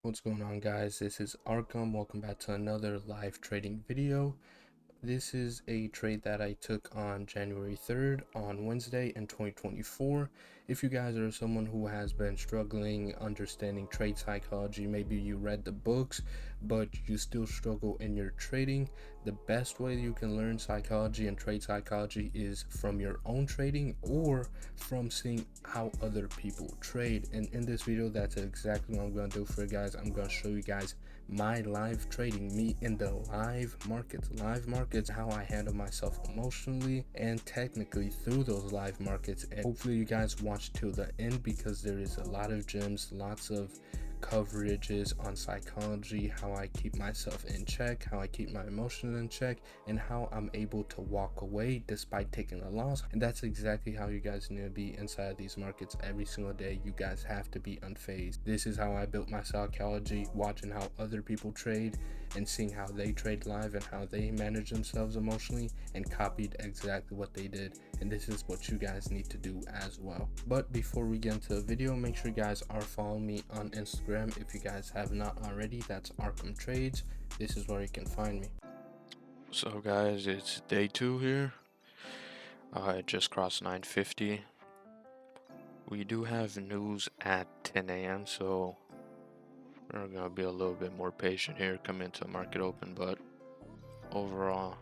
What's going on, guys? This is Arkham. Welcome back to another live trading video. This is a trade that I took on January 3rd on Wednesday in 2024. If you guys are someone who has been struggling understanding trade psychology, maybe you read the books but you still struggle in your trading, the best way you can learn psychology and trade psychology is from your own trading or from seeing how other people trade. And in this video, that's exactly what I'm going to do for you guys. I'm going to show you guys my live trading, me in the live markets, how I handle myself emotionally and technically through those live markets. And hopefully you guys watch till the end, because there is a lot of gems, lots of coverages on psychology, how I keep myself in check, how I keep my emotions in check, and how I'm able to walk away despite taking a loss. And that's exactly how you guys need to be inside of these markets every single day. You guys have to be unfazed. This is how I built my psychology, watching how other people trade and seeing how they trade live and how they manage themselves emotionally, and copied exactly what they did. And this is what you guys need to do as well. But before we get into the video, make sure you guys are following me on Instagram if you guys have not already. That's Arkhamtrades. This is where you can find me. So guys, it's day 2 here. It just crossed 9:50. We do have news at 10 a.m. so we're gonna be a little bit more patient here, come into the market open. But overall,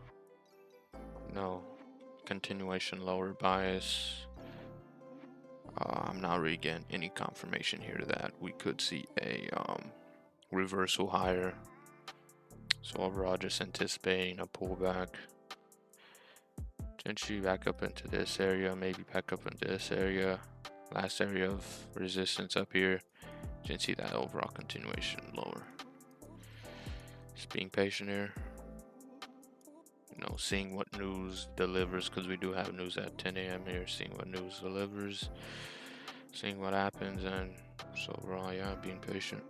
no, continuation lower bias. I'm not really getting any confirmation here that we could see a reversal higher. So overall, just anticipating a pullback. Potentially back up into this area, maybe back up into this area. Last area of resistance up here. You can see that overall continuation lower. Just being patient here. Seeing what news delivers, because we do have news at 10 a.m. here. Seeing what news delivers, seeing what happens, and so overall, yeah, being patient.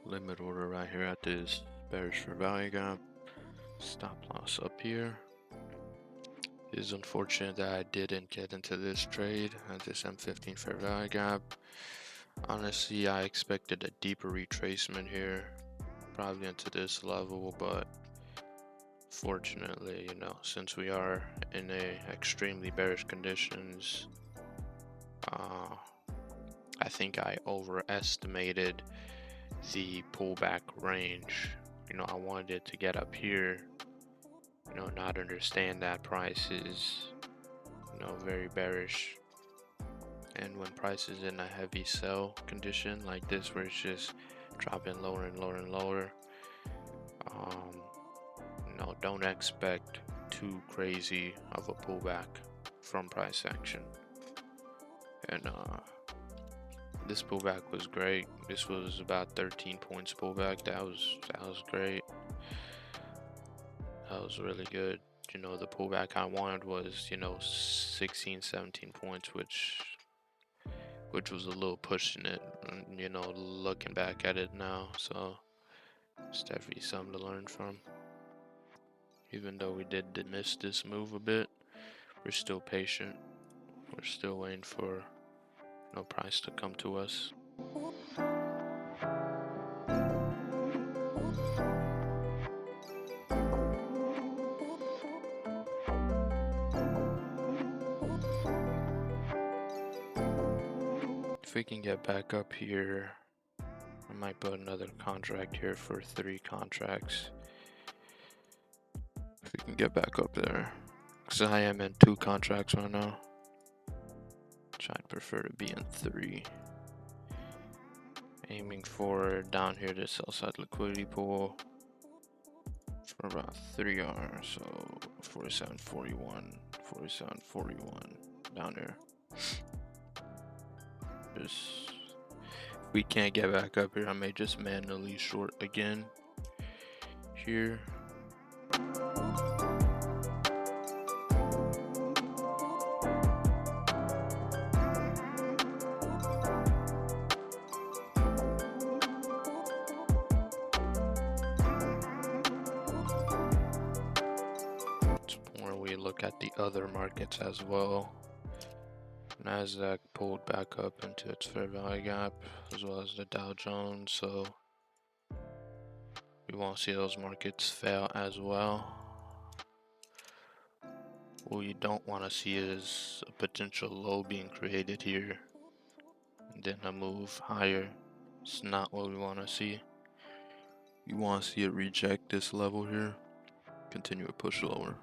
Limit order right here at this bearish for value gap. Stop loss up here. It is unfortunate that I didn't get into this trade at this M15 fair value gap. Honestly, I expected a deeper retracement here, probably into this level, but fortunately, since we are in a extremely bearish conditions, I think I overestimated the pullback range. I wanted it to get up here, not understand that price is, very bearish. And when price is in a heavy sell condition like this, where it's just dropping lower and lower and lower, don't expect too crazy of a pullback from price action. And this pullback was great. This was about 13 points pullback. That was great. That was really good. The pullback I wanted was 16, 17 points, which was a little pushing it, looking back at it now. So it's definitely something to learn from. Even though we did miss this move a bit, we're still patient. We're still waiting for price to come to us. If we can get back up here, I might put another contract here for 3 contracts. can get back up there. Because I am in 2 contracts right now. Which I'd prefer to be in 3. Aiming for down here this sell side liquidity pool for about 3 hours. So 47.41, 47.41 down there. Just, if we can't get back up here, I may just manually short again here. Where we look at the other markets as well. Nasdaq pulled back up into its fair value gap, as well as the Dow Jones, so we won't see those markets fail as well. What you don't want to see is a potential low being created here and then a move higher. It's not what we want to see. You want to see it reject this level here, continue to push lower.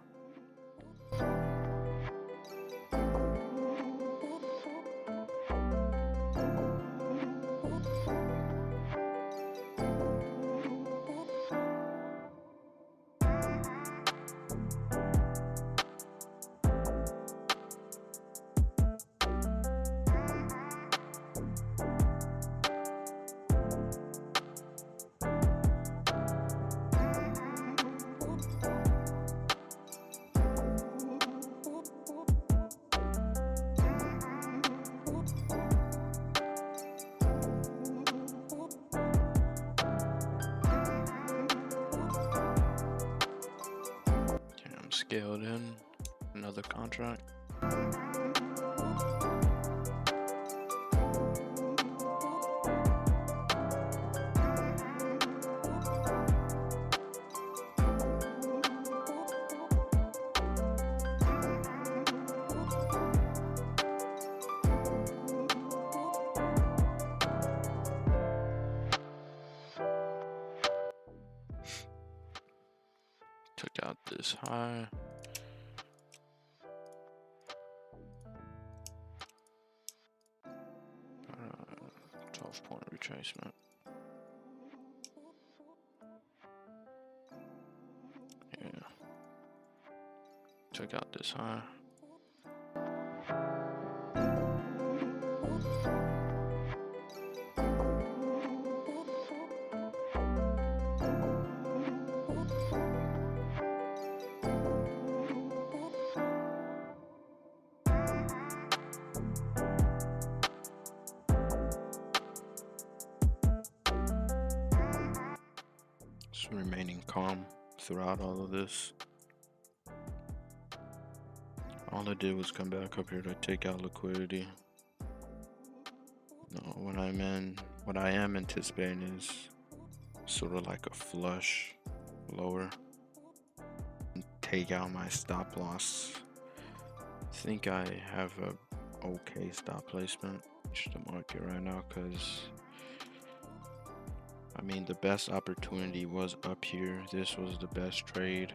Scaled in another contract. Took out this high. 12-point retracement. Yeah. Took out this high. Just remaining calm throughout all of this. All I did was come back up here to take out liquidity. No, what I am anticipating is sort of like a flush lower and take out my stop loss. I think I have a okay stop placement to the market right now, because I mean the best opportunity was up here. This was the best trade.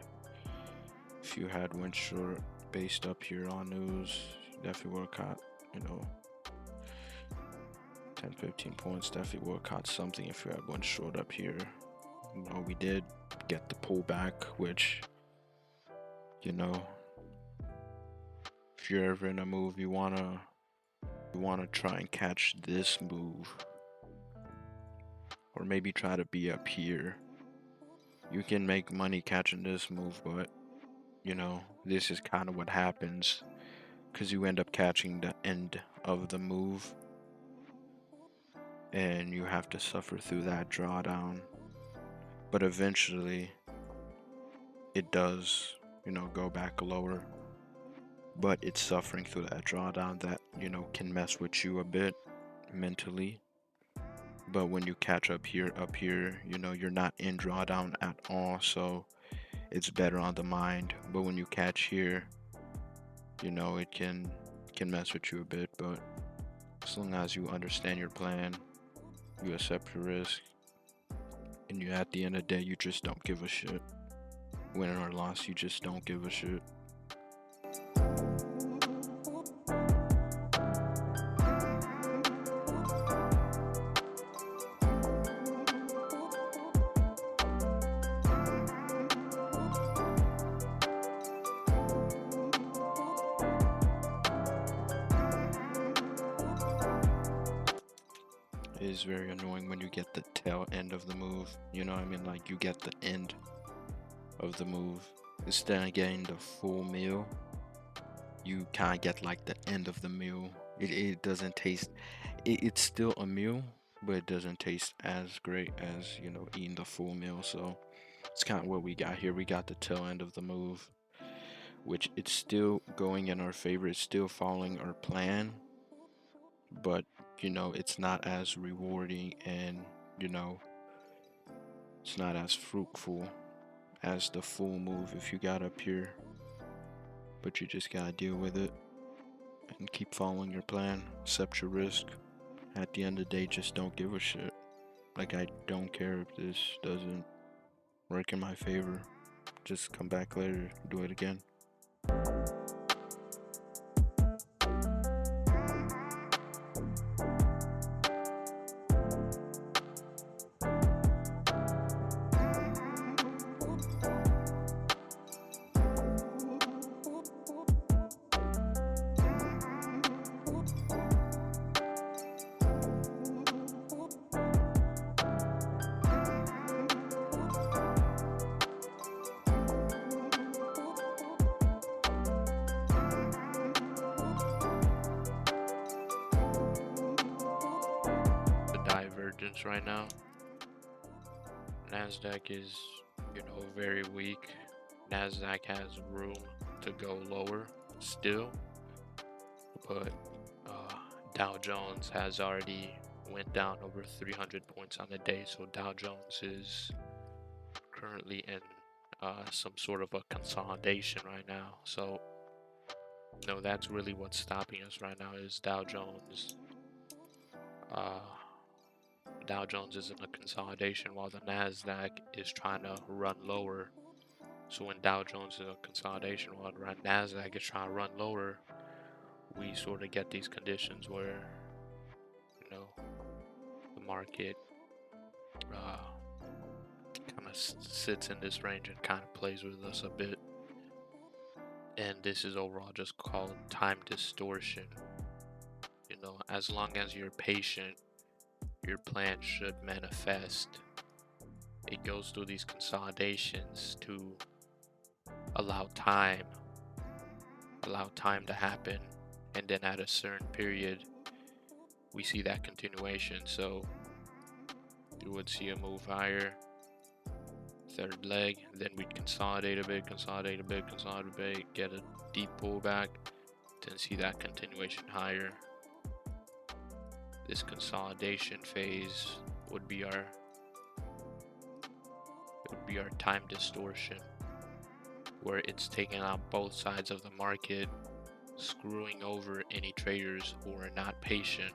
If you had went short based up here on news, you definitely would have caught, 10-15 points. Definitely would have caught something if you had went short up here. We did get the pullback, which, if you're ever in a move, you wanna try and catch this move, or maybe try to be up here. You can make money catching this move, but this is kind of what happens, because you end up catching the end of the move and you have to suffer through that drawdown. But eventually it does, go back lower, but it's suffering through that drawdown that, can mess with you a bit mentally. But when you catch up here, you're not in drawdown at all, so it's better on the mind. But when you catch here, it can mess with you a bit. But as long as you understand your plan, you accept your risk, and at the end of the day, you just don't give a shit. win or loss, you just don't give a shit. It is very annoying when you get the tail end of the move. You know what I mean? Like, you get the end of the move. Instead of getting the full meal, you kind of get like the end of the meal. It doesn't taste, it's still a meal, but it doesn't taste as great as, you know, eating the full meal. So it's kind of what we got here. We got the tail end of the move, which it's still going in our favor. It's still following our plan, but you know, it's not as rewarding, and you know, it's not as fruitful as the full move if you got up here. But you just gotta deal with it and keep following your plan, accept your risk. At the end of the day, just don't give a shit. Like, I don't care if this doesn't work in my favor. Just come back later, do it again. Divergence right now. Nasdaq is, you know, very weak. Nasdaq has room to go lower still, but Dow Jones has already went down over 300 points on the day, so Dow Jones is currently in some sort of a consolidation right now. So no, that's really what's stopping us right now is Dow Jones. Dow Jones is in a consolidation while the Nasdaq is trying to run lower. So when Dow Jones is in a consolidation while the Nasdaq is trying to run lower, we sort of get these conditions where, you know, the market kind of sits in this range and kind of plays with us a bit. And this is overall just called time distortion. You know, as long as you're patient, your plan should manifest. It goes through these consolidations to allow time to happen, and then at a certain period we see that continuation. So you would see a move higher, third leg, then we'd consolidate a bit, get a deep pullback, then see that continuation higher. This consolidation phase would be our time distortion, where it's taking out both sides of the market, screwing over any traders who are not patient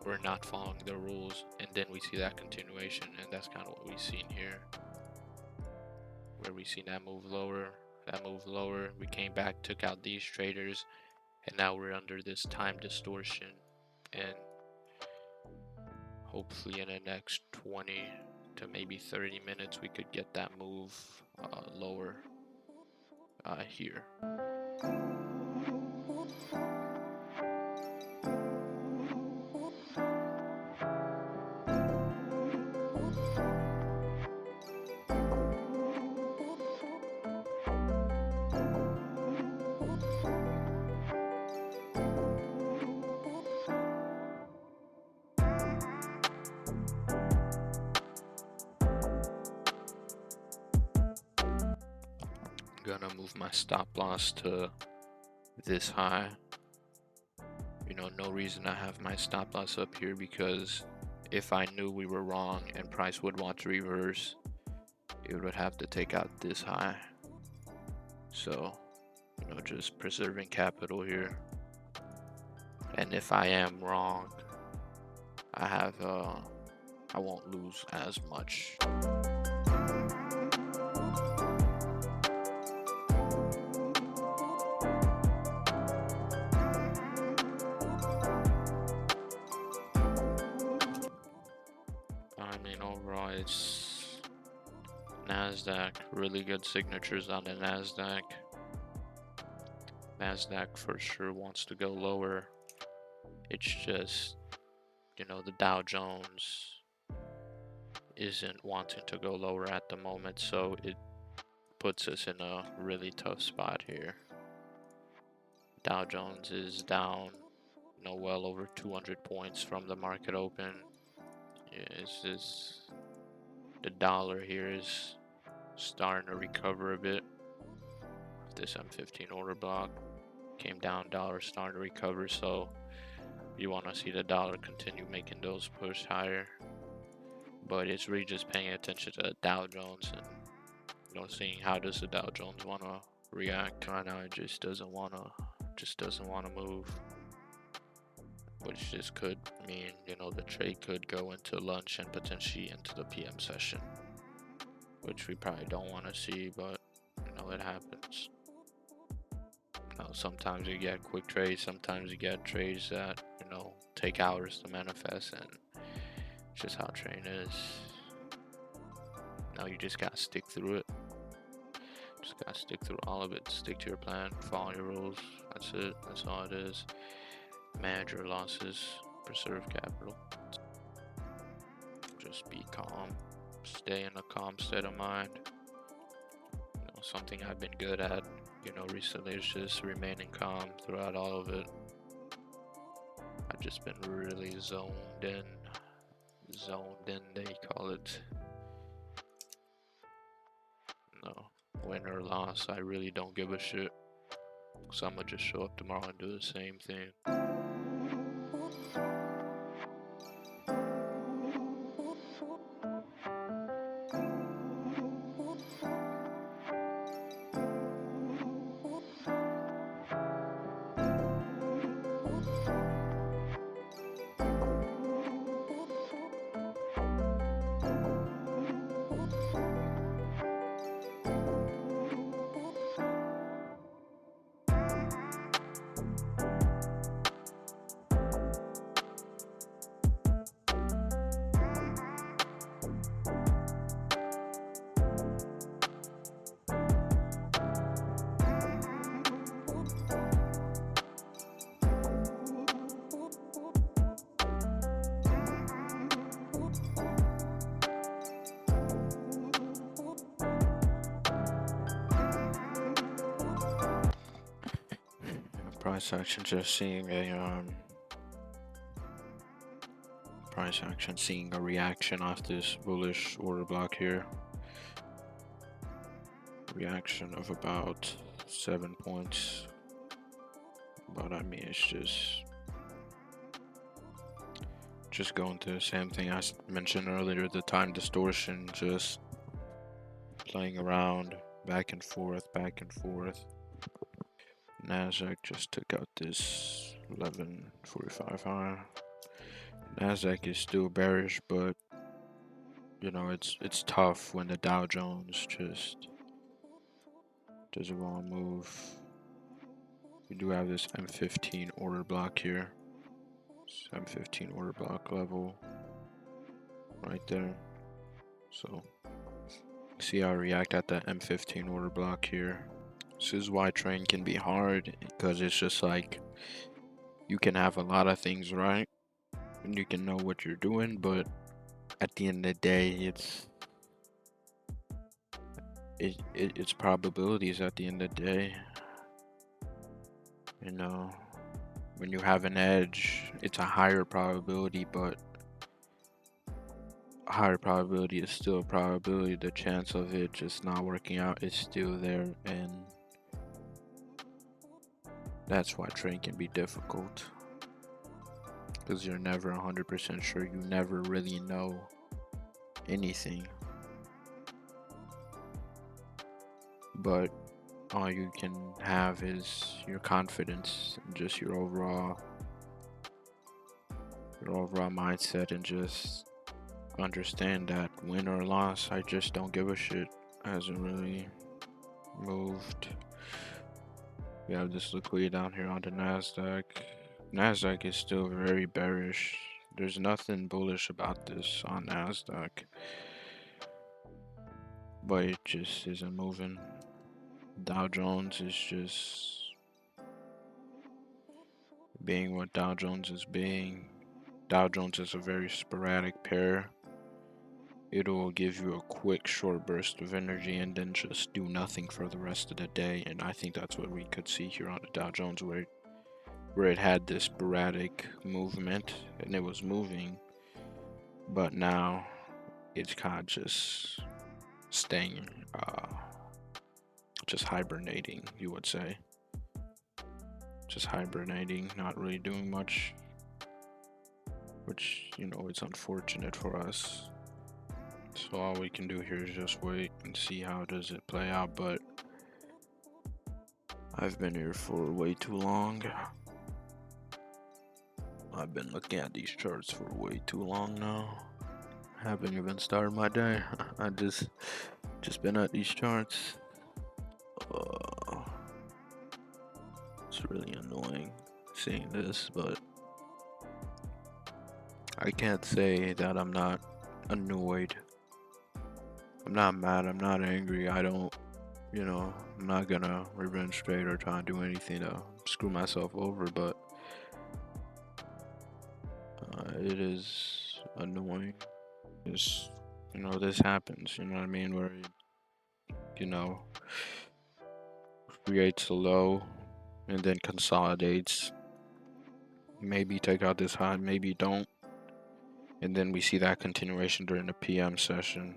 or not following the rules, and then we see that continuation. And that's kind of what we've seen here, where we seen that move lower, we came back, took out these traders, and now we're under this time distortion. And hopefully in the next 20 to maybe 30 minutes we could get that move lower here. Gonna move my stop loss to this high. You know, no reason I have my stop loss up here, because if I knew we were wrong and price would want to reverse, it would have to take out this high. So, you know, just preserving capital here. And if I am wrong, I won't lose as much. it's NASDAQ, really good signatures on the NASDAQ. NASDAQ for sure wants to go lower. It's just, the Dow Jones isn't wanting to go lower at the moment, so it puts us in a really tough spot here. Dow Jones is down, well over 200 points from the market open. Yeah, it's just the dollar here is starting to recover a bit. This M15 order block came down, dollar starting to recover, so you want to see the dollar continue making those push higher. But it's really just paying attention to the Dow Jones and seeing how does the Dow Jones want to react. Right now it just doesn't want to move, which just could mean the trade could go into lunch and potentially into the PM session, which we probably don't want to see, but it happens. Sometimes you get quick trades, sometimes you get trades that take hours to manifest, and it's just how trading is. Now you just gotta stick through it. Just gotta stick through all of it. Stick to your plan, follow your rules. That's it. That's all it is. Manage your losses, preserve capital. Just be calm. Stay in a calm state of mind. Something I've been good at, recently is just remaining calm throughout all of it. I've just been really zoned in, they call it. Win or loss, I really don't give a shit. So I'm gonna just show up tomorrow and do the same thing. Price action just seeing a price action seeing a reaction off this bullish order block here. Reaction of about 7 points, but I mean it's just going to the same thing I mentioned earlier, the time distortion, just playing around back and forth. Nasdaq just took out this 1145 high. Nasdaq is still bearish, but it's tough when the Dow Jones just doesn't want to move. We do have this M15 order block here. This M15 order block level right there. So see how I react at that M15 order block here. This is why trading can be hard, because it's just like you can have a lot of things right and you can know what you're doing, but at the end of the day it's probabilities at the end of the day. When you have an edge, it's a higher probability, but a higher probability is still a probability. The chance of it just not working out is still there, and that's why trading can be difficult, because you're never 100% sure. You never really know anything, but all you can have is your confidence and just your overall mindset, and just understand that win or loss, I just don't give a shit. Hasn't really moved. We have this liquidity down here on the Nasdaq. Nasdaq is still very bearish. There's nothing bullish about this on Nasdaq. but it just isn't moving. Dow Jones is just being what Dow Jones is being. Dow Jones is a very sporadic pair. It will give you a quick short burst of energy and then just do nothing for the rest of the day, and I think that's what we could see here on the Dow Jones, where it had this sporadic movement and it was moving, but now it's kind of just staying, just hibernating, you would say. Just hibernating, not really doing much, which, you know, it's unfortunate for us. So all we can do here is just wait and see how does it play out, but I've been here for way too long. I've been looking at these charts for way too long now. I haven't even started my day. I just been at these charts. It's really annoying seeing this, but I can't say that I'm not annoyed. I'm not mad, I'm not angry, I don't, you know, I'm not gonna revenge trade or try and do anything to screw myself over, but it is annoying. It's, you know, this happens, you know what I mean, where it, you know, creates a low and then consolidates. Maybe take out this high, maybe don't. And then we see that continuation during the PM session.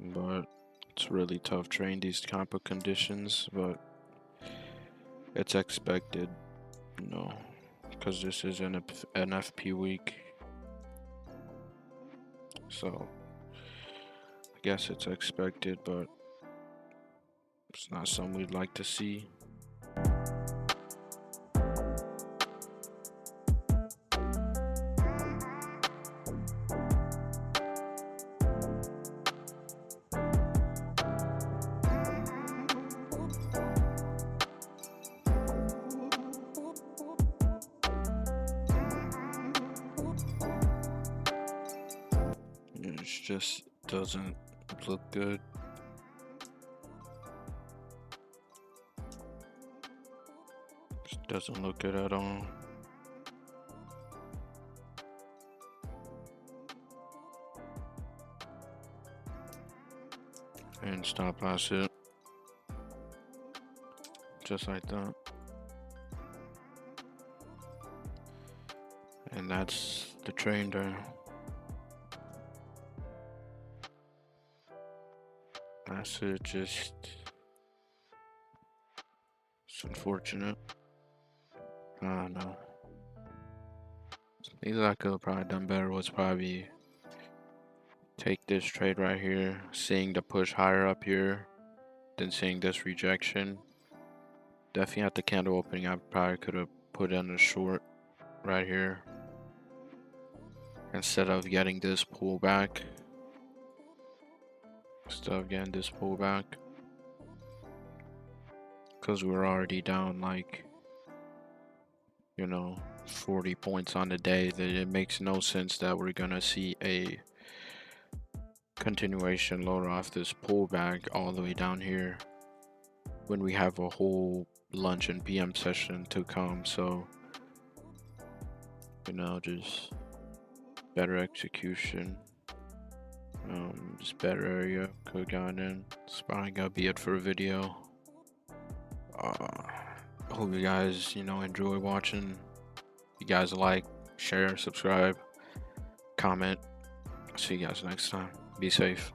But it's really tough trading these type of conditions, but it's expected, you know, because this is an FP week. So I guess it's expected, but it's not something we'd like to see. It just doesn't look good. Just doesn't look good at all. And stop loss it. Just like that. And that's the trade there. That's it, just, it's unfortunate. I don't know. Things I could have probably done better was probably take this trade right here, seeing the push higher up here, then seeing this rejection. Definitely at the candle opening, I probably could have put in a short right here instead of getting this pullback. Because we're already down like, you know, 40 points on the day, that it makes no sense that we're gonna see a continuation lower off this pullback all the way down here when we have a whole lunch and PM session to come. So, you know, just better execution. Just better area could have gone in. It's probably gonna be it for a video. Hope you guys, you know, enjoy watching. You guys like, share, subscribe, comment. See you guys next time. Be safe.